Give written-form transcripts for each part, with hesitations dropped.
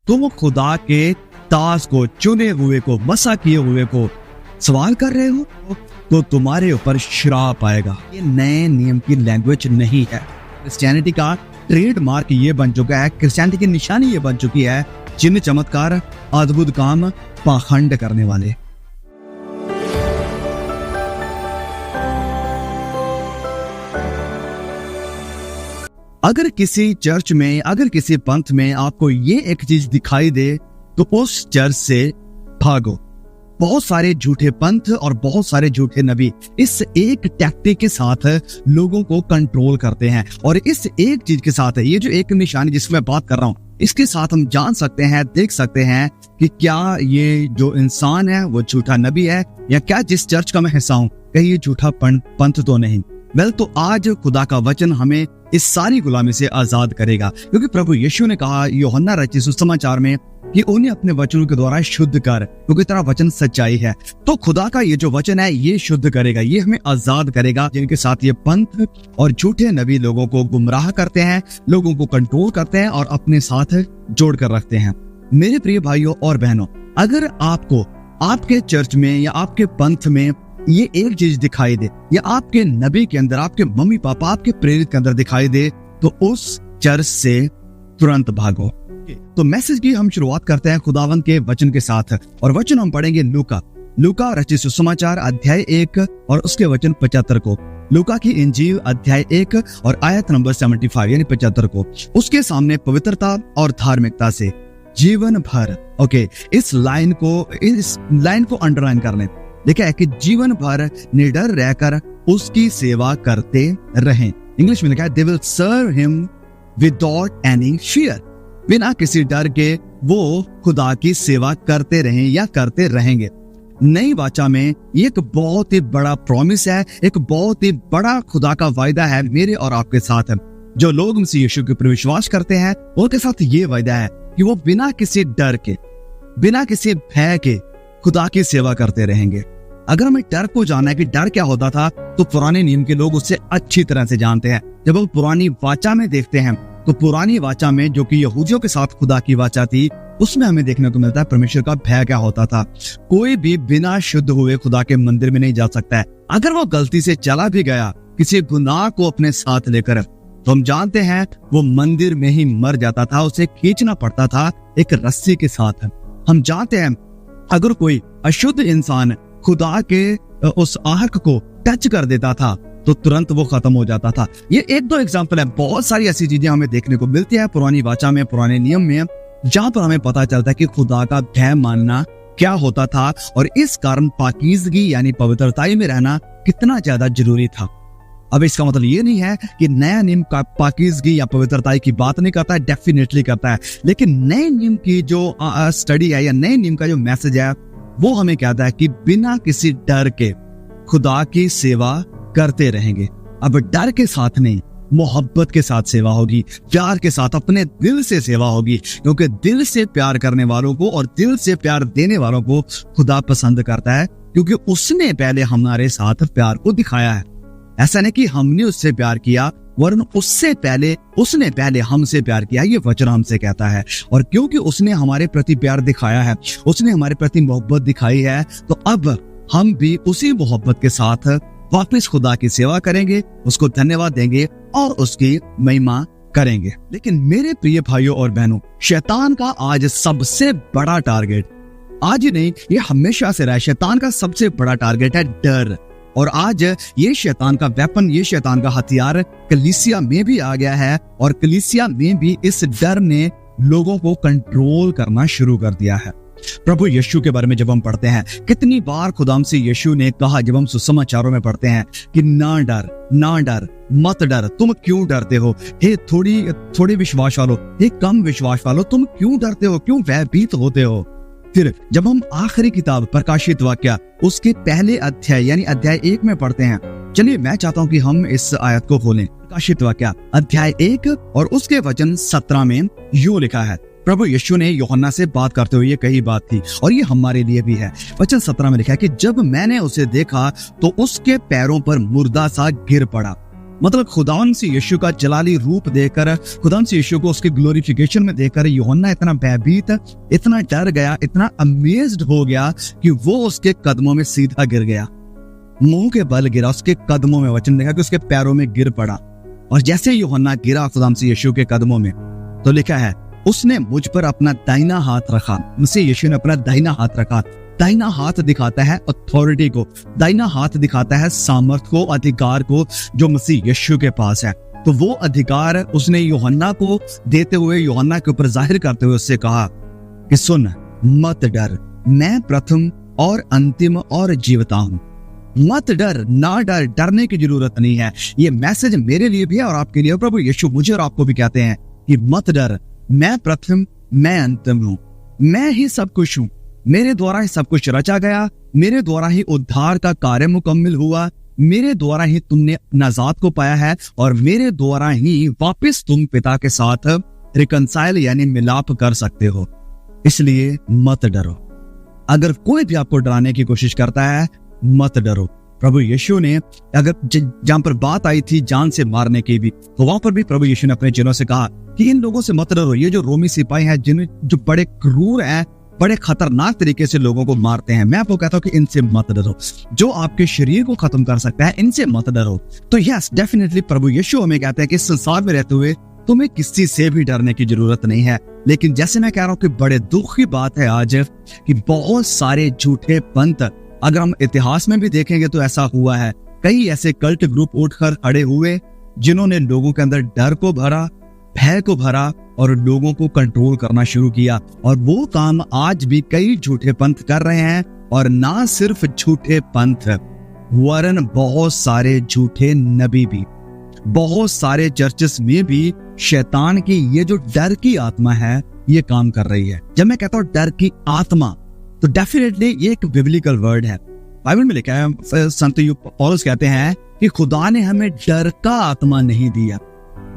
तुम खुदा के दास को, चुने हुए को, मसा किए हुए को सवाल कर रहे हो तो तुम्हारे ऊपर श्राप आएगा। ये नए नियम की लैंग्वेज नहीं है। क्रिश्चियनिटी का ट्रेडमार्क ये बन चुका है, क्रिश्चियनिटी की निशानी ये बन चुकी है, चिन्ह चमत्कार, अद्भुत काम, पाखंड करने वाले। अगर किसी चर्च में, अगर किसी पंथ में आपको ये एक चीज दिखाई दे तो उस चर्च से भागो। बहुत सारे झूठे पंथ और बहुत सारे झूठे नबी इस एक टैक्टिक के साथ लोगों को कंट्रोल करते हैं, और इस एक चीज के साथ, ये जो एक निशानी जिसकी मैं बात कर रहा हूं, इसके साथ हम जान सकते हैं, देख सकते हैं कि क्या ये जो इंसान है वो झूठा नबी है, या क्या जिस चर्च का मैं हिस्सा हूं कहीं ये झूठा पंथ तो नहीं। तो आज खुदा का वचन हमें इस सारी गुलामी से आजाद करेगा, क्योंकि प्रभु यीशु ने कहा यूहन्ना रचित सुसमाचार में कि उन्हें अपने वचनों के द्वारा शुद्ध कर, क्योंकि तेरा वचन सच्चाई है। तो खुदा का ये जो वचन है ये शुद्ध करेगा, ये हमें आजाद करेगा, जिनके साथ ये पंथ और झूठे नबी लोगों को गुमराह करते हैं, लोगों को कंट्रोल करते हैं और अपने साथ जोड़ कर रखते हैं। मेरे प्रिय भाइयों और बहनों, अगर आपको आपके चर्च में या आपके पंथ में ये एक चीज दिखाई दे, या आपके नबी के अंदर, आपके मम्मी पापा, आपके प्रेरित के अंदर दिखाई दे, तो उस चर्च से तुरंत भागो। तो मैसेज की हम शुरुआत करते हैं खुदावंद के वचन के साथ, और वचन हम पढ़ेंगे लूका रचित सुसमाचार अध्याय 1 और उसके वचन 75 को। लूका की इंजील अध्याय 1 और आयत नंबर 75 यानी 75 को। उसके सामने पवित्रता और धार्मिकता से जीवन भर, इस लाइन को अंडरलाइन करने, देखा है कि जीवन भर निडर रहकर उसकी सेवा करते रहें। इंग्लिश में लिखा है they will serve him without any fear. बिना किसी डर के वो खुदा की सेवा करते रहें या करते रहेंगे। नई वाचा में एक बहुत ही बड़ा प्रॉमिस है, एक बहुत ही बड़ा खुदा का वायदा है मेरे और आपके साथ। जो लोग मसीह यीशु के ऊपर विश्वास करते हैं उनके साथ ये वायदा है कि वो बिना किसी डर के, बिना किसी भय के खुदा की सेवा करते रहेंगे। अगर हमें डर को जानना है कि डर क्या होता था, तो पुराने नियम के लोग उससे अच्छी तरह से जानते हैं। जब हम पुरानी वाचा में देखते हैं तो पुरानी वाचा में, जो कि यहूदियों के साथ खुदा की वाचा थी, उसमें हमें देखने को मिलता है परमेश्वर का भय क्या होता था। कोई भी बिना शुद्ध हुए खुदा के मंदिर में नहीं जा सकता है। अगर वो गलती से चला भी गया किसी गुनाह को अपने साथ लेकर, तो हम जानते हैं वो मंदिर में ही मर जाता था, उसे खींचना पड़ता था एक रस्सी के साथ। हम जानते हैं अगर कोई अशुद्ध इंसान खुदा के उस आर्क को टच कर देता था तो तुरंत वो खत्म हो जाता था। ये एक दो एग्जाम्पल है, बहुत सारी ऐसी चीजें हमें देखने को मिलती है पुरानी वाचा में, पुराने नियम में, जहां पर हमें पता चलता है कि खुदा का भय मानना क्या होता था, और इस कारण पाकीज़गी यानी पवित्रताई में रहना कितना ज्यादा जरूरी था। अब इसका मतलब ये नहीं है कि नया नियम का पाकीज़गी या पवित्रताई की बात नहीं करता है, डेफिनेटली करता है, लेकिन नए नियम की जो स्टडी है या नए नियम का जो मैसेज है वो हमें कहता है कि बिना किसी डर के खुदा की सेवा करते रहेंगे। अब डर के साथ नहीं, मोहब्बत के साथ सेवा होगी, प्यार के साथ, अपने दिल से सेवा होगी, क्योंकि दिल से प्यार करने वालों को और दिल से प्यार देने वालों को खुदा पसंद करता है, क्योंकि उसने पहले हमारे साथ प्यार को दिखाया है। ऐसा नहीं कि हमने उससे प्यार किया, वरन उसने पहले हमसे प्यार किया, ये वचन हमसे कहता है। और क्योंकि उसने हमारे प्रति प्यार दिखाया है, उसने हमारे प्रति मोहब्बत दिखाई है, तो अब हम भी उसी मोहब्बत के साथ वापस खुदा की सेवा करेंगे, उसको धन्यवाद देंगे और उसकी महिमा करेंगे। लेकिन मेरे प्रिय भाइयों और बहनों, शैतान का आज सबसे बड़ा टारगेट, आज ही नहीं ये हमेशा से रहा है, शैतान का सबसे बड़ा टारगेट है डर। और आज ये शैतान का वेपन, ये शैतान का हथियार कलीसिया में भी आ गया है, और कलीसिया में भी इस डर ने लोगों को कंट्रोल करना शुरू कर दिया है। प्रभु यीशु के बारे में जब हम पढ़ते हैं, कितनी बार खुदाम से यीशु ने कहा, जब हम सुसमाचारों में पढ़ते हैं कि ना डर, मत डर, तुम क्यों डरते हो, हे थोड़ी विश्वास वालों, हे कम विश्वास वालों, तुम क्यों डरते हो, क्यों भयभीत होते हो। फिर जब हम आखिरी किताब प्रकाशित वाक्य उसके पहले अध्याय यानी अध्याय 1 में पढ़ते हैं, चलिए मैं चाहता हूं कि हम इस आयत को खोलें। प्रकाशित वाक्य अध्याय 1 और उसके वचन 17 में यूं लिखा है, प्रभु यीशु ने यूहन्ना से बात करते हुए ये कही बात थी, और ये हमारे लिए भी है। वचन 17 में लिखा है कि जब मैंने उसे देखा तो उसके पैरों पर मुर्दा सा गिर पड़ा, मतलब खुदावन से यीशु का जलाली रूप देकर, खुदावन से यीशु को उसके ग्लोरिफिकेशन में देखकर यूहन्ना इतना भयभीत, इतना डर गया, इतना अमेज्ड हो गया कि वो उसके कदमों में सीधा गिर गया, मुंह के बल गिरा, उसके कदमों में। वचन देखा कि उसके पैरों में गिर पड़ा। और जैसे यूहन्ना गिरा खुदावन से यीशु के कदमों में, तो लिखा है उसने मुझ पर अपना दाहिना हाथ रखा। मसीह यीशु ने अपना दाहिना हाथ रखा। दाहिना हाथ दिखाता है अथॉरिटी को, दाहिना हाथ दिखाता है सामर्थ को, अधिकार को, जो मसीह यीशु के पास है। तो वो अधिकार उसने यूहन्ना को देते हुए, यूहन्ना के ऊपर जाहिर करते हुए उससे कहा कि सुन, मत डर, मैं प्रथम और अंतिम और जीवता हूं। मत डर, ना डर, डरने की जरूरत नहीं है। ये मैसेज मेरे लिए भी है और आपके लिए। प्रभु यीशु मुझे और आपको भी कहते हैं कि मत डर, मैं प्रथम, मैं अंतिम हूं, मैं ही सब कुछ हूं, मेरे द्वारा ही सब कुछ रचा गया, मेरे द्वारा ही उद्धार का कार्य मुकम्मल हुआ, मेरे द्वारा ही तुमने नजात को पाया है और मेरे द्वारा ही वापस तुम पिता के साथ रिकंसाइल यानी मिलाप कर सकते हो। इसलिए मत डरो। अगर कोई भी आपको डराने की कोशिश करता है, मत डरो। प्रभु यीशु ने, अगर जहां पर बात आई थी जान से मारने की भी, तो वहां पर भी प्रभु यीशु ने अपने चेलों से कहा कि इन लोगों से मत डरो। ये जो रोमी सिपाही हैं, जो बड़े क्रूर हैं, बड़े खतरनाक तरीके से लोगों को मारते हैं, मैं आपको कहता हूं कि इनसे मत डरो। जो आपके शरीर को खत्म कर सकता है, इनसे मत डरो। तो यस, डेफिनेटली प्रभु यीशु हमें कहते हैं कि इस संसार में रहते हुए तुम्हें किसी से भी डरने की जरूरत नहीं है। लेकिन जैसे मैं कह रहा हूं कि बड़े दुख की बात है आज कि बहुत सारे झूठे पंथ, अगर हम इतिहास में भी देखेंगे तो ऐसा हुआ है। कई ऐसे कल्ट ग्रुप उठकर खड़े हुए जिन्होंने लोगों के अंदर डर को भरा, भय को भरा और लोगों को कंट्रोल करना शुरू किया। और वो काम आज भी कई झूठे पंथ कर रहे हैं। और ना सिर्फ झूठे पंथ, वरन बहुत सारे झूठे नबी भी, बहुत सारे चर्चेस में भी शैतान की ये जो डर की आत्मा है, ये काम कर रही है। जब मैं कहता हूं डर की आत्मा, तो डेफिनेटली ये एक बिब्लिकल वर्ड है। बाइबल में लिखा है, संत पौलुस कहते हैं कि खुदा ने हमें डर का आत्मा नहीं दिया,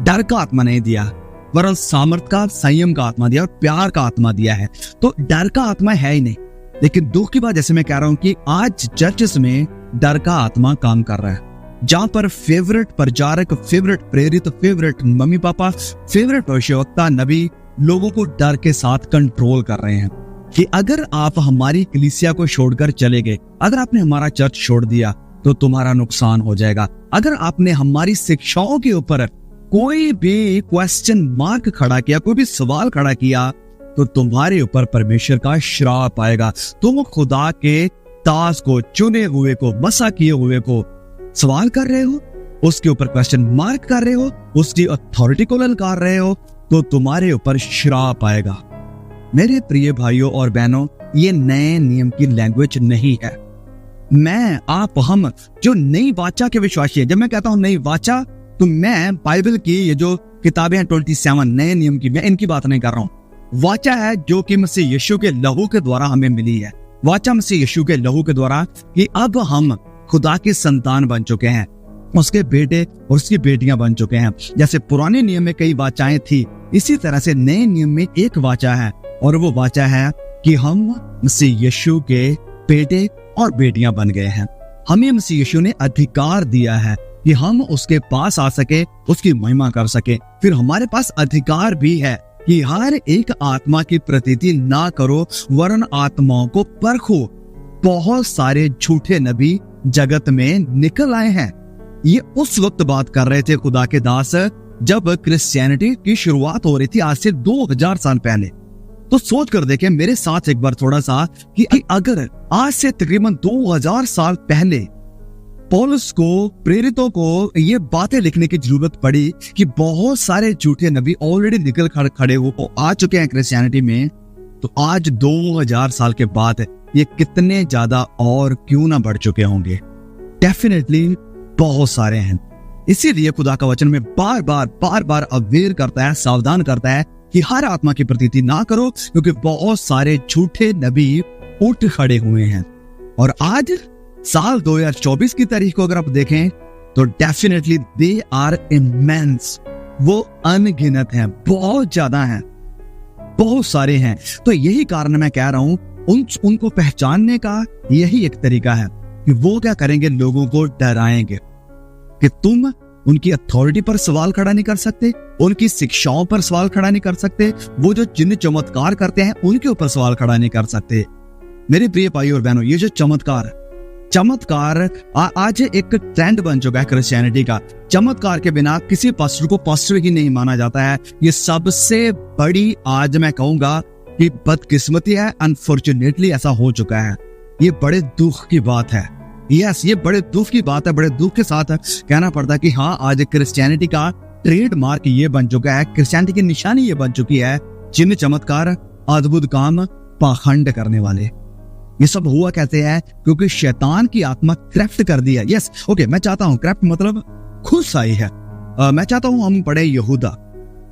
डर का आत्मा नहीं दिया, वरन सामर्थ का, संयम का आत्मा दिया और प्यार का आत्मा दिया है। तो डर का आत्मा है ही नहीं। लेकिन दुख की बात, जैसे मैं कह रहा हूं कि आज चर्चेस में डर का आत्मा काम कर रहा है, जहां पर फेवरेट प्रचारक, फेवरेट प्रेरित, फेवरेट मम्मी पापा, फेवरेट भविष्यवक्ता, नबी लोगों को डर के साथ कंट्रोल कर रहे हैं कि अगर आप हमारी कलीसिया को छोड़कर चले गए, अगर आपने हमारा चर्च छोड़ दिया तो तुम्हारा नुकसान हो जाएगा। अगर आपने हमारी शिक्षाओं के ऊपर कोई भी क्वेश्चन मार्क खड़ा किया, कोई भी सवाल खड़ा किया, तो तुम्हारे ऊपर परमेश्वर का श्राप आएगा। तुम खुदा के दास को, चुने हुए को, बसा किए हुए को सवाल कर रहे हो, उसके ऊपर क्वेश्चन मार्क कर रहे हो, उसकी अथॉरिटी को ललकार रहे हो, तो तुम्हारे ऊपर श्राप आएगा। मेरे प्रिय भाइयों और बहनों, ये नए नियम की लैंग्वेज नहीं है। मैं, आप, हम जो नई वाचा के विश्वासी है, जब मैं कहता हूं नई वाचा, तो मैं बाइबल की ये जो किताबें हैं 27 नए नियम की, मैं इनकी बात नहीं कर रहा हूं। वाचा है जो कि मसीह यीशु के लहू के द्वारा हमें मिली है। वाचा मसीह यीशु के लहू के द्वारा कि अब हम खुदा की संतान बन चुके हैं, उसके बेटे और उसकी बेटियां बन चुके हैं। जैसे पुराने नियम में कई वाचाएं थी, इसी तरह से नए नियम में एक वाचा है, और वो वाचा है कि हम मसीह यीशु के बेटे और बेटियां बन गए हैं। हमें मसीह यीशु ने अधिकार दिया है कि हम उसके पास आ सके, उसकी महिमा कर सके। फिर हमारे पास अधिकार भी है कि हर एक आत्मा की प्रतीति ना करो, वरन आत्माओं को परखो। बहुत सारे झूठे नबी जगत में निकल आए हैं। ये उस वक्त बात कर रहे थे खुदा के दास, जब क्रिश्चियनिटी की शुरुआत हो रही थी, आज से 2000 साल पहले। तो सोच कर देखें मेरे साथ एक बार थोड़ा सा कि अगर आज से तकरीबन 2000 साल पहले पौलुस को, प्रेरितों को ये बातें लिखने की जरूरत पड़ी कि बहुत सारे झूठे नबी ऑलरेडी निकल खड़े हो आ चुके हैं क्रिश्चियनिटी में, तो आज 2000 साल के बाद ये कितने ज्यादा और क्यों ना बढ़ चुके होंगे। डेफिनेटली बहुत सारे हैं। इसीलिए खुदा का वचन में बार बार अवेयर करता है, सावधान करता है कि हर आत्मा की प्रतीति ना करो, क्योंकि बहुत सारे झूठे नबी उठ खड़े हुए हैं। और आज साल 2024 की तारीख को अगर आप देखें तो डेफिनेटली दे आर इमेंस, वो अनगिनत हैं, बहुत ज्यादा हैं, बहुत सारे हैं। तो यही कारण मैं कह रहा हूं, उनको पहचानने का यही एक तरीका है कि वो क्या करेंगे, लोगों को डराएंगे कि तुम उनकी अथॉरिटी पर सवाल खड़ा नहीं कर सकते, उनकी शिक्षाओं पर सवाल खड़ा नहीं कर सकते, वो जो जिन चमत्कार करते हैं उनके ऊपर सवाल खड़ा नहीं कर सकते। मेरे प्रिय भाई और बहनों, ये जो चमत्कार आज एक ट्रेंड बन चुका है क्रिश्चियनिटी का। चमत्कार के बिना किसी पास्टर को पास्टर ही नहीं माना जाता है। ये सबसे बड़ी, आज मैं कहूंगा कि बदकिस्मती है। अनफॉर्चुनेटली ऐसा हो चुका है। ये बड़े दुख की बात है। यस, ये बड़े दुख की बात है। बड़े दुख के साथ कहना पड़ता है कि हाँ, आज क्रिश्चियनिटी का ट्रेडमार्क ये बन चुका है, क्रिश्चियनिटी की निशानी ये बन चुकी है, चिन्ह चमत्कार, अद्भुत काम, पाखंड करने वाले। ये सब हुआ कहते हैं क्योंकि शैतान की आत्मा क्रैफ्ट कर दिया। यस, ओके, मैं चाहता हूं, क्रैफ्ट मतलब खुश आई है। मैं चाहता हूं हम पढ़े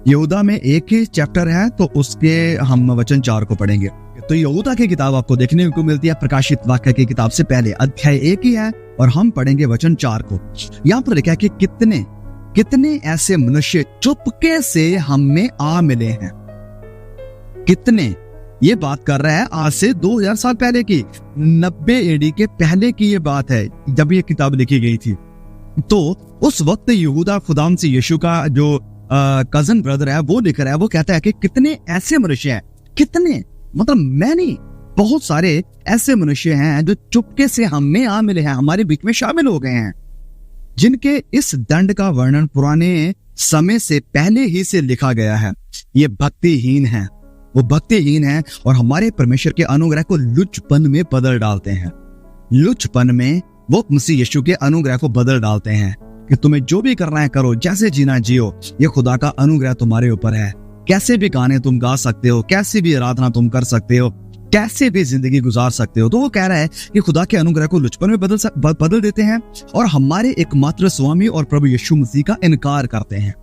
यहूदा में एक ही चैप्टर है, तो उसके हम वचन 4 को पढ़ेंगे। तो यहूदा की किताब आपको देखने को मिलती है प्रकाशित वाक्य की किताब से पहले, अध्याय 1 ही है, और हम पढ़ेंगे वचन 4 को। यहाँ पर लिखा है कि कितने ऐसे मनुष्य चुपके से हम में आ मिले हैं। कितने, ये बात कर रहा है आज से 2000 साल पहले की, 90 एडी के पहले की ये बात है, जब ये किताब लिखी गई थी। तो उस वक्त यहूदा खुदाम से यीशु का जो कजन ब्रदर है वो लिख रहा है। वो कहता है कि कितने ऐसे मनुष्य हैं, कितने मतलब मैनी, बहुत सारे ऐसे मनुष्य हैं जो चुपके से हम में आ मिले हैं, हमारे बीच में शामिल हो गए हैं, जिनके इस दंड का वर्णन पुराने समय से पहले ही से लिखा गया है। ये भक्तिहीन है, वो भक्तिहीन है और हमारे परमेश्वर के अनुग्रह को लुचपन में बदल डालते हैं। लुचपन में वो मसीह यीशु के अनुग्रह को बदल डालते हैं कि तुम्हें जो भी करना है करो, जैसे जीना जियो, ये खुदा का अनुग्रह तुम्हारे ऊपर है। कैसे भी गाने तुम गा सकते हो, कैसे भी आराधना तुम कर सकते हो, कैसे भी जिंदगी गुजार सकते हो। तो वो कह रहा है कि खुदा के अनुग्रह को लुचपन में बदल देते हैं और हमारे एकमात्र स्वामी और प्रभु यीशु मसीह का इनकार करते हैं।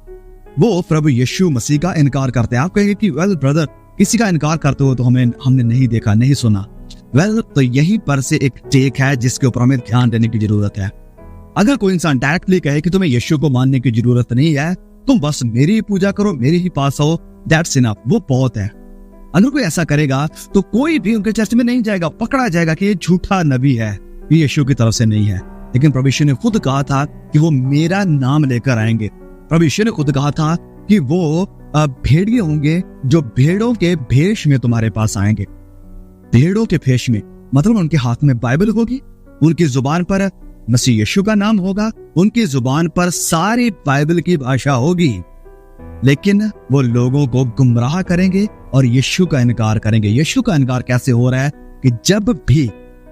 वो प्रभु यीशु मसीह का इनकार करते हैं। आप कहेंगे कि वेल ब्रदर, किसी का इनकार करते हो तो हमने नहीं देखा, नहीं सुना। वेल, तो यही पर से एक टेक है जिसके ऊपर हमें ध्यान देने की जरूरत है। अगर कोई इंसान डायरेक्टली कहे कि तुम्हें यीशु को मानने की जरूरत नहीं है, तुम बस मेरी ही पूजा करो, मेरे ही पास आओ, दैट्स इनफ, वो बहुत है। अगर कोई ऐसा करेगा तो कोई भी उनके चर्च में नहीं जाएगा, पकड़ा जाएगा कि ये झूठा नबी है, ये यीशु की तरफ से नहीं है। लेकिन प्रभु यीशु ने खुद कहा था कि वो मेरा नाम लेकर आएंगे। प्रभु यीशु ने खुद कहा था कि वो भेड़िए होंगे जो भेड़ों के भेष में तुम्हारे पास आएंगे। भेड़ों के भेष में मतलब उनके हाथ में बाइबल होगी, उनकी जुबान पर मसीह यीशु का नाम होगा, उनकी जुबान पर सारी बाइबल की भाषा होगी, लेकिन वो लोगों को गुमराह करेंगे और यीशु का इनकार करेंगे। यीशु का इनकार कैसे हो रहा है कि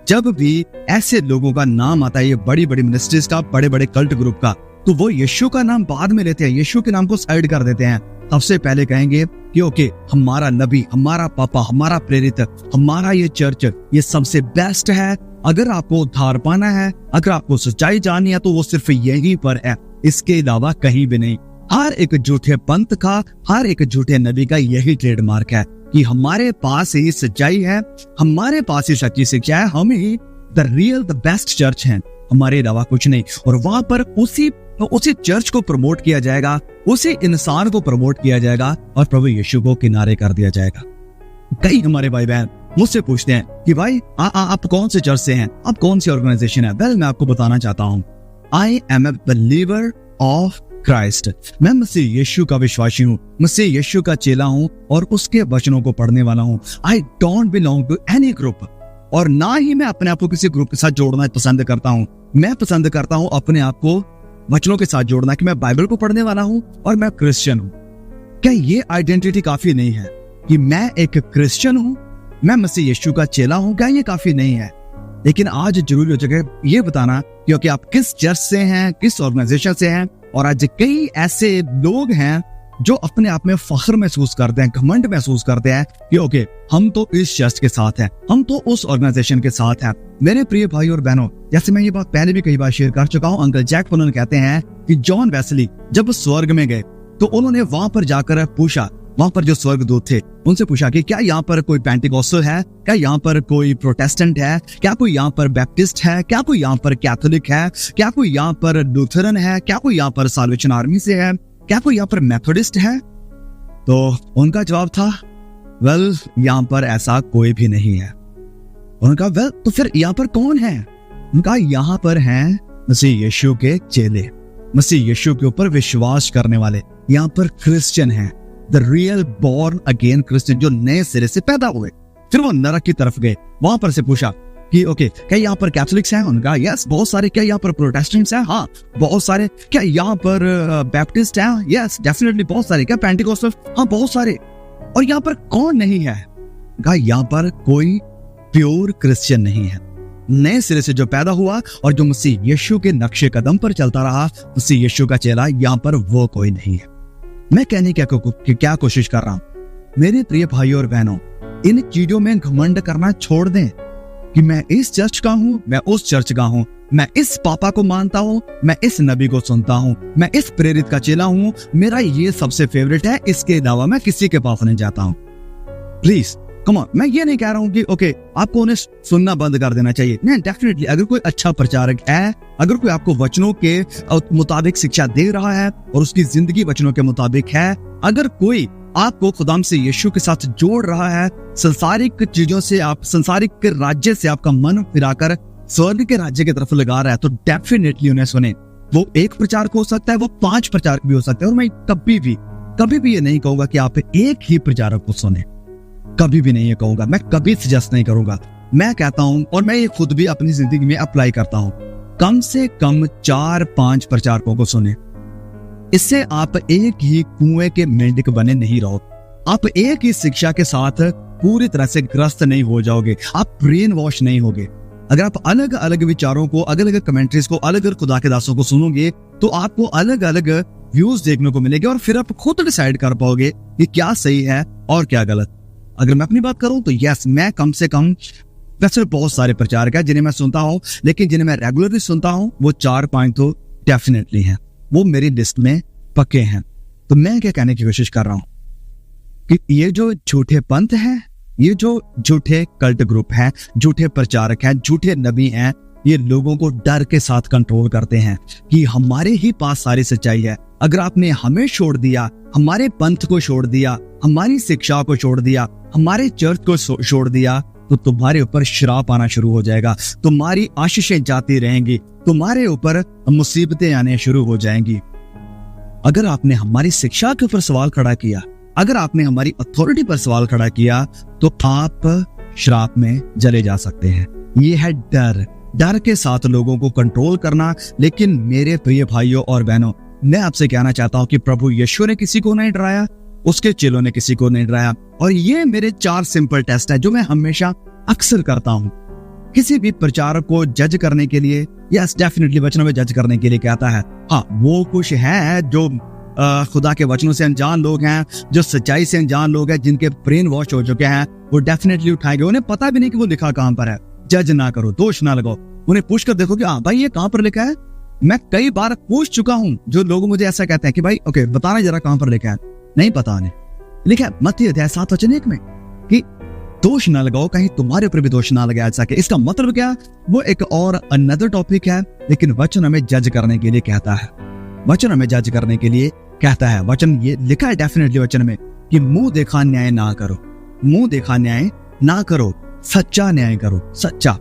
जब भी ऐसे लोगों का नाम आता है, ये बड़ी बड़ी मिनिस्ट्रीज का, बड़े बड़े कल्ट ग्रुप का, तो वो यीशु का नाम बाद में लेते हैं, यीशु के नाम को साइड कर देते हैं। सबसे पहले कहेंगे कि ओके, हमारा नबी, हमारा पापा, हमारा प्रेरित, हमारा ये चर्च, ये सबसे बेस्ट है। अगर आपको उद्धार पाना है, अगर आपको सच्चाई जाननी है, तो वो सिर्फ यहीं पर है, इसके अलावा कहीं भी नहीं। हर एक झूठे पंथ का, हर एक झूठे नबी का यही ट्रेडमार्क है कि हमारे पास ही सच्चाई है, हमारे पास ही सच्ची शिक्षा है, हम ही the real the best church हैं, हमारे अलावा कुछ नहीं। और वहां पर उसी चर्च को प्रमोट किया जाएगा, उसी इंसान को प्रमोट किया जाएगा और प्रभु यीशु को किनारे कर दिया जाएगा। कई हमारे भाई बहन मुझसे पूछते हैं कि भाई आप कौन से चर्च से हैं, आप कौन सी ऑर्गेनाइजेशन है। वेल, मैं आपको बताना चाहता हूँ, I am a believer of Christ. मैं मसीह यीशु का विश्वासी हूँ, मसीह यीशु का चेला हूँ और उसके वचनों को पढ़ने वाला हूँ। I don't belong to any group, और ना ही मैं अपने आप को किसी ग्रुप के साथ जोड़ना पसंद करता हूँ। मैं पसंद करता हूँ अपने आप को वचनों के साथ जोड़ना कि मैं बाइबल को पढ़ने वाला हूँ और मैं क्रिश्चियन हूँ। क्या ये आइडेंटिटी काफी नहीं है कि मैं एक क्रिश्चियन हूँ, मैं मसीह यीशु का चेला हूँ? क्या ये काफी नहीं है? लेकिन आज जरूरी हो जगह ये बताना क्योंकि आप किस चर्च से हैं, किस ऑर्गेनाइजेशन से हैं। और आज कई ऐसे लोग हैं जो अपने आप में फख्र महसूस करते हैं, घमंड महसूस करते हैं कि ओके, हम तो इस चर्च के साथ हैं, हम तो उस ऑर्गेनाइजेशन के साथ हैं। मेरे प्रिय भाई और बहनों, जैसे मैं ये बात पहले भी कई बार शेयर कर चुका हूँ, अंकल जैक फनन कहते हैं कि जॉन वेस्ली जब स्वर्ग में गए तो उन्होंने वहां पर जाकर पूछा, वहां पर जो स्वर्गदूत थे उनसे पूछा कि क्या यहाँ पर कोई पेंटिकोस्टल है, क्या यहाँ पर कोई प्रोटेस्टेंट है, क्या कोई यहाँ पर बैप्टिस्ट है, क्या कोई यहाँ पर कैथोलिक है, क्या कोई यहाँ पर लूथरन है, क्या कोई यहाँ पर साल्वेशन आर्मी से है, क्या कोई यहाँ पर मेथोडिस्ट है? तो उनका जवाब था, वेल, यहाँ पर ऐसा कोई भी नहीं है। उनका वेल, तो फिर यहाँ पर कौन है? उनका यहाँ पर हैं मसीह यीशु के चेले, मसीह यीशु के ऊपर विश्वास करने वाले यहाँ पर क्रिश्चियन हैं, the real born again Christian, जो नए सिरे से पैदा हुए। फिर वो नरक की तरफ गए, वहां पर से पूछा कि ओके, क्या यहाँ पर कैथोलिक्स हैं? उनका यस बहुत सारे। क्या यहाँ पर प्रोटेस्टेंट्स हैं? हाँ बहुत सारे। क्या यहाँ पर बैप्टिस्ट हैं? यस डेफिनेटली बहुत सारे। क्या पेंटिकोस्टल? हाँ बहुत सारे। और यहाँ पर कौन नहीं है? कहा यहाँ पर कोई प्योर क्रिश्चियन नहीं है। नए सिरे से जो पैदा हुआ और जो मसीह यीशु के नक्शे कदम पर चलता रहा, मसीह यीशु का चेला, यहाँ पर वो कोई नहीं है। मैं कहने क्या कोशिश कर रहा हूं, मेरे प्रिय भाइयों और बहनों, इन चीजों में घमंड करना छोड़ दें कि मैं इस चर्च का हूं, मैं उस चर्च का हूं, मैं इस पापा को मानता हूं, मैं इस नबी को सुनता हूं, मैं इस प्रेरित का चेला हूं, मेरा ये सबसे फेवरेट है, इसके अलावा मैं किसी के पास नहीं जाता हूं। प्लीज कम ऑन, मैं ये नहीं कह रहा हूं कि ओके आपको उन्हें सुनना बंद कर देना चाहिए। नहीं, डेफिनेटली अगर कोई अच्छा प्रचारक है, अगर कोई आपको वचनों के मुताबिक शिक्षा दे रहा है और उसकी जिंदगी वचनों के मुताबिक है, अगर कोई आपको खुदाम से यीशु के साथ जोड़ रहा है, संसारिक चीजों से, आप संसारिक के राज्य से आपका मन फिराकर स्वर्ग के राज्य की तरफ लगा रहा है, तो डेफिनेटली उन्हें सुने। वो एक प्रचारक हो सकता है, वो 5 प्रचारक भी हो सकते हैं। और मैं कभी भी ये नहीं कहूंगा कि आप एक ही प्रचारक को सुने, कभी भी नहीं ये कहूंगा, मैं कभी सजेस्ट नहीं करूंगा। मैं कहता हूं और मैं ये खुद भी अपनी जिंदगी में अप्लाई करता हूं, कम से कम 4-5 प्रचारकों को सुने। इससे आप एक ही कुएं के मेंढक बने नहीं रहो। आप एक ही शिक्षा के साथ पूरी तरह से ग्रस्त नहीं हो जाओगे, आप ब्रेन वॉश नहीं होगे। अगर आप अलग अलग विचारों को, अलग अलग कमेंट्रीज को, अलग अलग खुदा के दासों को सुनोगे, तो आपको अलग अलग व्यूज देखने को मिलेंगे और फिर आप खुद डिसाइड कर पाओगे कि क्या सही है और क्या गलत। अगर मैं अपनी बात करूं तो यस, मैं कम से कम, वैसे बहुत सारे प्रचारक हैं जिन्हें मैं सुनता हूं, लेकिन जिन्हें मैं रेगुलरली सुनता हूं वो 4-5 तो डेफिनेटली हैं, वो मेरी लिस्ट में पक्के हैं। तो मैं क्या कहने की कोशिश कर रहा हूं कि ये जो झूठे पंथ हैं, ये जो झूठे कल्ट ग्रुप हैं, झूठे प्रचारक हैं, झूठे नबी हैं, ये लोगों को डर के साथ कंट्रोल करते हैं कि हमारे ही पास सारी सच्चाई है। अगर आपने हमें छोड़ दिया, हमारे पंथ को छोड़ दिया, हमारी शिक्षा को छोड़ दिया, हमारे चर्च को छोड़ दिया, तो तुम्हारे ऊपर श्राप आना शुरू हो जाएगा, तुम्हारी आशीषें जाती रहेंगी, तुम्हारे ऊपर मुसीबतें आने शुरू हो जाएंगी। अगर आपने हमारी शिक्षा के ऊपर सवाल खड़ा किया, अगर आपने हमारी अथॉरिटी पर सवाल खड़ा किया, तो आप श्राप में जले जा सकते हैं। ये है डर के साथ लोगों को कंट्रोल करना। लेकिन मेरे प्रिय भाइयों और बहनों, मैं आपसे कहना चाहता हूं कि प्रभु यीशु ने किसी को नहीं डराया, उसके चेलों ने किसी को नहीं डराया। और ये मेरे 4 सिंपल टेस्ट है जो मैं हमेशा अक्सर करता हूं किसी भी प्रचारक को जज करने के लिए। यस डेफिनेटली वचनों में जज करने के लिए कहता है। हाँ, वो कुछ है जो खुदा के वचनों से अनजान लोग हैं, जो सच्चाई से अनजान लोग हैं, जिनके ब्रेन वॉश हो चुके हैं, वो डेफिनेटली उठाएंगे। उन्हें पता भी नहीं कि वो लिखा कहां पर है। जज ना करो, दोष ना लगाओ, उन्हें पूछ कर देखो कि हाँ भाई ये कहां पर लिखा है। मैं कई बार पूछ चुका हूं, जो लोग मुझे ऐसा कहते हैं कि भाई ओके बताना जरा कहां पर लिखा है। नहीं पता उन्हें। लिखा है मत्ती अध्याय 7:1 में कि दोष ना लगाओ, कहीं तुम्हारे ऊपर भी दोष ना लगाया जा सके। इसका मतलब क्या? वो एक और अनदर टॉपिक है, लेकिन वचन हमें जज करने के लिए कहता है। वचन हमें जज करने के लिए कहता है। वचन ये लिखा है डेफिनेटली वचन में कि मुंह देखा न्याय ना करो, मुंह देखा न्याय ना करो, सच्चा न्याय करो। सच्चा,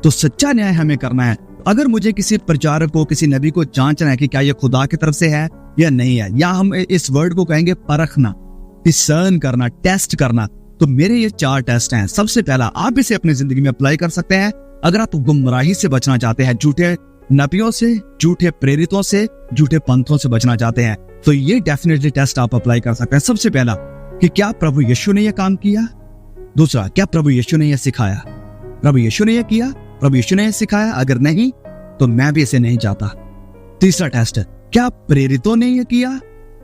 तो सच्चा न्याय हमें करना है। अगर मुझे किसी प्रचारक को, किसी नबी को जांचना है कि क्या ये खुदा की तरफ से है या नहीं है, या हम इस वर्ड को कहेंगे परखना, डिसर्न करना, टेस्ट करना, तो मेरे ये 4 टेस्ट हैं। सबसे पहला, आप इसे अपनी जिंदगी में अप्लाई कर सकते हैं अगर आप गुमराही से बचना चाहते हैं, झूठे नबियों से, झूठे प्रेरितों से, झूठे पंथों से बचना चाहते हैं, तो ये डेफिनेटली टेस्ट आप अप्लाई कर सकते हैं। सबसे पहला कि क्या प्रभु यीशु ने यह काम किया। दूसरा, क्या प्रभु यीशु ने यह सिखाया। प्रभु यीशु ने यह किया, प्रभु यीशु ने यह सिखाया, अगर नहीं तो मैं भी इसे नहीं चाहता। तीसरा टेस्ट, क्या प्रेरितों ने यह किया,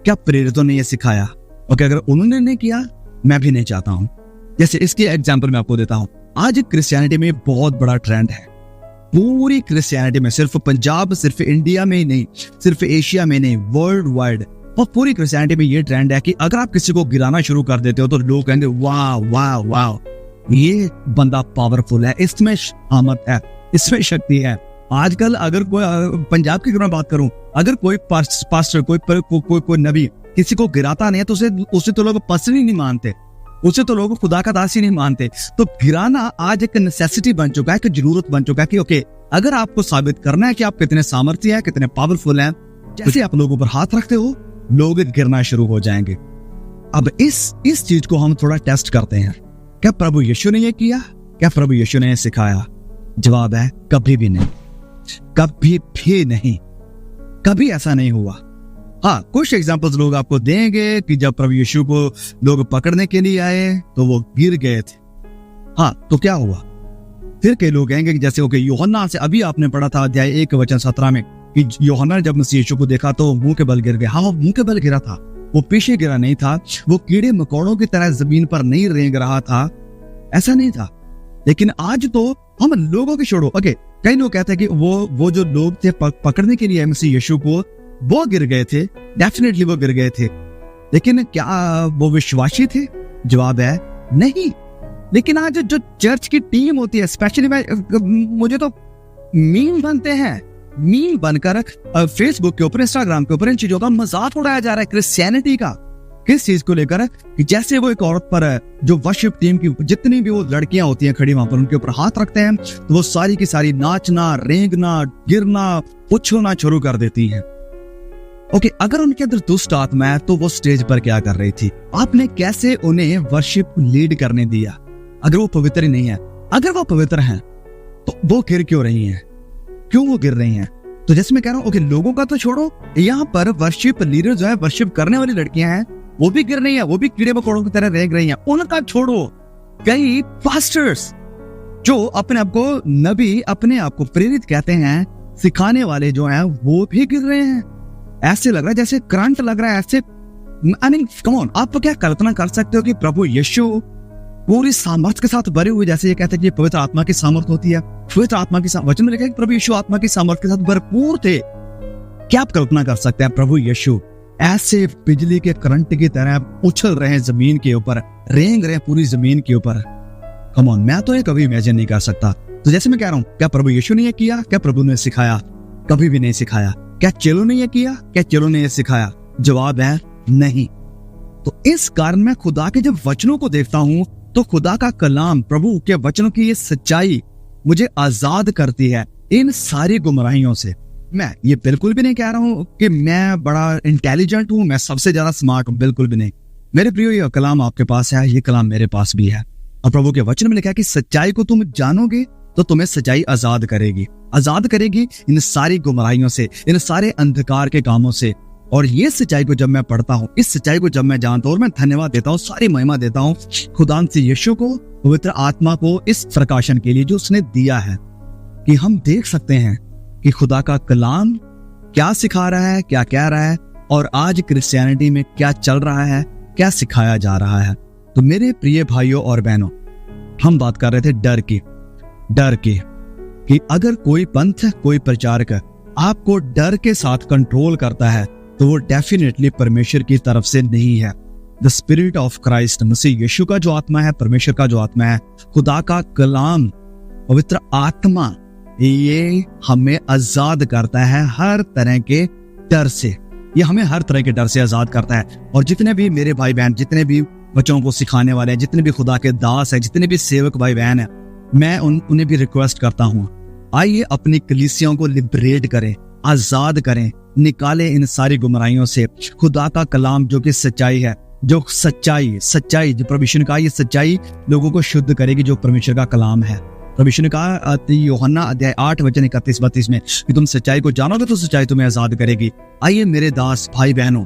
क्या प्रेरितों ने यह सिखाया। ओके, अगर उन्होंने नहीं किया मैं भी नहीं चाहता हूं। जैसे इसकी एग्जांपल मैं आपको देता हूं। आज क्रिश्चियनिटी में बहुत बड़ा ट्रेंड है, पूरी क्रिश्चियनिटी में, सिर्फ पंजाब, सिर्फ इंडिया में ही नहीं, सिर्फ एशिया में नहीं, वर्ल्ड वाइड, और पूरी क्रिश्चियनिटी में ये ट्रेंड है कि अगर आप किसी को गिराना शुरू कर देते हो तो लोग कहेंगे वाह वाह वाह, ये बंदा पावरफुल है, इसमें आमद है, इसमें शक्ति है। आजकल अगर कोई, पंजाब की अगर मैं बात करूं, अगर कोई पास्टर, कोई नबी किसी को गिराता नहीं है तो उसे तो लोग पर्सन ही नहीं मानते, उसे तो लोग खुदा का दास ही नहीं मानते। तो गिराना आज एक नेसेसिटी बन चुका है, एक जरूरत बन चुका है कि ओके, अगर आपको साबित करना है कि आप कितने सामर्थ्य हैं, कितने पावरफुल हैं, जैसे आप लोगों पर हाथ रखते हो, लोग गिरना शुरू हो जाएंगे। अब इस चीज को हम थोड़ा टेस्ट करते हैं। क्या प्रभु यीशु ने ये किया? क्या प्रभु यीशु ने सिखाया? जवाब है कभी भी नहीं, कभी भी नहीं, कभी ऐसा नहीं हुआ। हाँ, कुछ एग्जांपल्स लोग आपको देंगे कि जब प्रभु यीशु को लोग पकड़ने के लिए आए तो वो गिर गए थे। हाँ, तो क्या हुआ? फिर कई लोग कहेंगे कि जैसे ओके, यूहन्ना से अभी आपने पढ़ा था अध्याय 1:17 में कि यूहन्ना ने जब मसीह यीशु को देखा तो मुंह के बल गिर गया। हाँ, वो मुंह के बल गिरा था, वो पीछे गिरा नहीं था, वो कीड़े मकोड़ों की तरह जमीन पर नहीं रेंग रहा था, ऐसा नहीं था। लेकिन आज तो हम लोगों की छोड़ो, ओके, कई लोग कहते हैं कि वो जो लोग थे पकड़ने के लिए मसीह यीशु को, वो गिर गए थे, डेफिनेटली वो गिर गए थे, लेकिन क्या वो विश्वासी थे? जवाब है नहीं। लेकिन आज जो चर्च की टीम होती है, स्पेशली मुझे तो मीम बनते हैं, मीम बनकर फेसबुक के ऊपर, इंस्टाग्राम के ऊपर इन चीजों का मजाक उड़ाया जा रहा है, क्रिश्चियनिटी का। किस चीज को लेकर? कि जैसे वो एक औरत पर जो वर्शिप टीम की जितनी भी वो लड़कियां होती हैं खड़ी वहां पर, उनके ऊपर हाथ रखते हैं तो वो सारी की सारी नाचना, रेंगना, गिरना, उछलना शुरू कर देती हैं। ओके, अगर उनके अंदर दुष्ट आत्मा है तो वो स्टेज पर क्या कर रही थी? आपने कैसे उन्हें वर्शिप लीड करने दिया अगर वो पवित्र ही नहीं है? अगर वो पवित्र हैं तो वो गिर क्यों रही हैं? क्यों वो गिर रही हैं? तो जैसे मैं कह रहा हूं, ओके, लोगों का तो छोड़ो, यहाँ पर वर्शिप लीडर जो है, वर्शिप करने वाली लड़कियां हैं, वो भी गिर रही हैं, वो भी कीड़े मकोड़ों की तरह रेंग रही हैं। उनका छोड़ो, कई पास्टर्स जो अपने आप को नबी, अपने आप को प्रेरित कहते हैं, सिखाने वाले जो हैं, वो भी गिर रहे हैं। ऐसे लग रहा है जैसे करंट लग रहा है, ऐसे। आई मीन, कम ऑन, आप क्या कल्पना कर सकते हो कि प्रभु यीशु पूरी सामर्थ के साथ भरे हुए, जैसे ये कहते हैं कि पवित्र आत्मा की सामर्थ होती है, पवित्र आत्मा की वचन में लिखा है कि प्रभु यीशु आत्मा की सामर्थ के साथ भरपूर थे। क्या आप कल्पना कर सकते हैं प्रभु यीशु ऐसे बिजली के करंट की तरह उछल रहे हैं जमीन के ऊपर, रेंग रहे हैं पूरी जमीन के ऊपर? कम ऑन, मैं तो ये कभी इमेजिन नहीं कर सकता। तो जैसे मैं कह रहा हूं, क्या प्रभु यीशु ने ये किया? क्या प्रभु ने सिखाया? कभी भी नहीं सिखाया। क्या चेलों ने ये किया? क्या चेलों ने ये सिखाया? जवाब है नहीं। तो इस कारण मैं खुदा के जब वचनों को देखता हूं तो खुदा का कलाम, प्रभु के वचनों की ये सच्चाई मुझे आजाद करती है इन सारी गुमराहियों से। मैं ये बिल्कुल भी नहीं कह रहा हूं कि मैं बड़ा इंटेलिजेंट हूं, मैं सबसे ज्यादा स्मार्ट हूं, बिल्कुल भी नहीं। मेरे प्रियो, ये कलाम आपके पास है, ये कलाम मेरे पास भी है, और प्रभु के वचन में लिखा है कि सच्चाई को तुम जानोगे तो तुम्हें सच्चाई आजाद करेगी, आजाद करेगी इन सारी गुमराहियों से, इन सारे अंधकार के कामों से। और ये सच्चाई को जब मैं पढ़ता हूँ, इस सच्चाई को जब मैं जानता हूँ, और मैं धन्यवाद देता हूँ, सारी महिमा देता हूँ खुदान से यीशु को, पवित्र आत्मा को, इस प्रकाशन के लिए जो उसने दिया है, कि हम देख सकते हैं कि खुदा का कलाम क्या सिखा रहा है, क्या कह रहा है, और आज क्रिश्चियनिटी में क्या चल रहा है, क्या सिखाया जा रहा है। तो मेरे प्रिय भाइयों और बहनों, हम बात कर रहे थे डर की कि अगर कोई पंथ, कोई प्रचारक आपको डर के साथ कंट्रोल करता है तो वो डेफिनेटली परमेश्वर की तरफ से नहीं है। द स्पिरिट ऑफ क्राइस्ट, मसीह यीशु का जो आत्मा है, परमेश्वर का जो आत्मा है, खुदा का कलाम, पवित्र आत्मा, ये हमें आजाद करता है हर तरह के डर से। ये हमें हर तरह के डर से आजाद करता है। और जितने भी मेरे भाई बहन, जितने भी बच्चों को सिखाने वाले हैं, जितने भी खुदा के दास हैं, जितने भी सेवक भाई बहन हैं, मैं उन्हें भी रिक्वेस्ट करता हूँ, आइए अपनी कलीसियाओं को लिबरेट करें, आजाद करें, निकाले इन सारी गुमराहियों से। खुदा का कलाम जो कि सच्चाई है, जो सच्चाई जो परमेश्वर ने कहा, ये सच्चाई लोगों को शुद्ध करेगी, जो परमेश्वर का कलाम है। परमेश्वर ने कहा यूहन्ना अध्याय 8:31-32 में कि तुम सच्चाई को जानोगे तो सच्चाई तुम्हें आजाद करेगी। आइए मेरे दास भाई बहनों,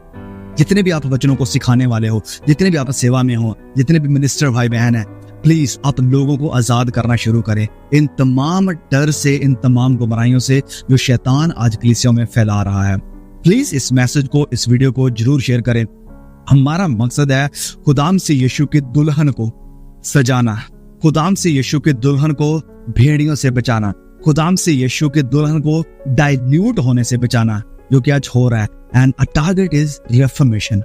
जितने भी आप वचनों को सिखाने वाले हो, जितने भी आप सेवा में हो, जितने भी मिनिस्टर भाई बहन है, प्लीज आप लोगों को आजाद करना शुरू करें इन तमाम डर से, इन तमाम गुमराहियों से जो शैतान आज कलीसियों में फैला रहा है। प्लीज इस मैसेज को, इस वीडियो को जरूर शेयर करें। हमारा मकसद है खुदाम से यीशु के दुल्हन को सजाना, खुदाम से यीशु के दुल्हन को भेड़ियों से बचाना, खुदाम से यीशु के दुल्हन को डाइल्यूट होने से बचाना, जो कि आज हो रहा है। And a target is reformation.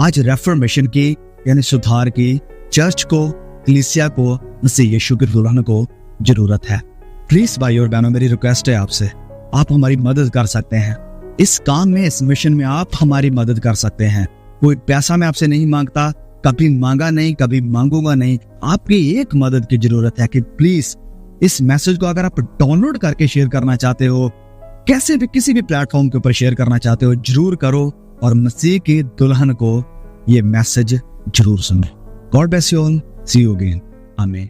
आज रेफर्मेशन की यानी सुधार की, चर्च को, कलीसिया को, मसीह यीशु के दुल्हन को जरूरत है। प्लीज भाई और बहनों, मेरी रिक्वेस्ट है आपसे, आप हमारी मदद कर सकते हैं इस काम में, इस मिशन में आप हमारी मदद कर सकते हैं। कोई पैसा मैं आपसे नहीं मांगता, कभी मांगा नहीं, कभी मांगूंगा नहीं। आपकी एक मदद की जरूरत है कि प्लीज इस मैसेज को अगर आप डाउनलोड करके शेयर करना चाहते हो, कैसे भी किसी भी प्लेटफॉर्म के ऊपर शेयर करना चाहते हो जरूर करो और मसीह की दुल्हन को ये मैसेज जरूर सुने। God bless you all, see you again, आमीन।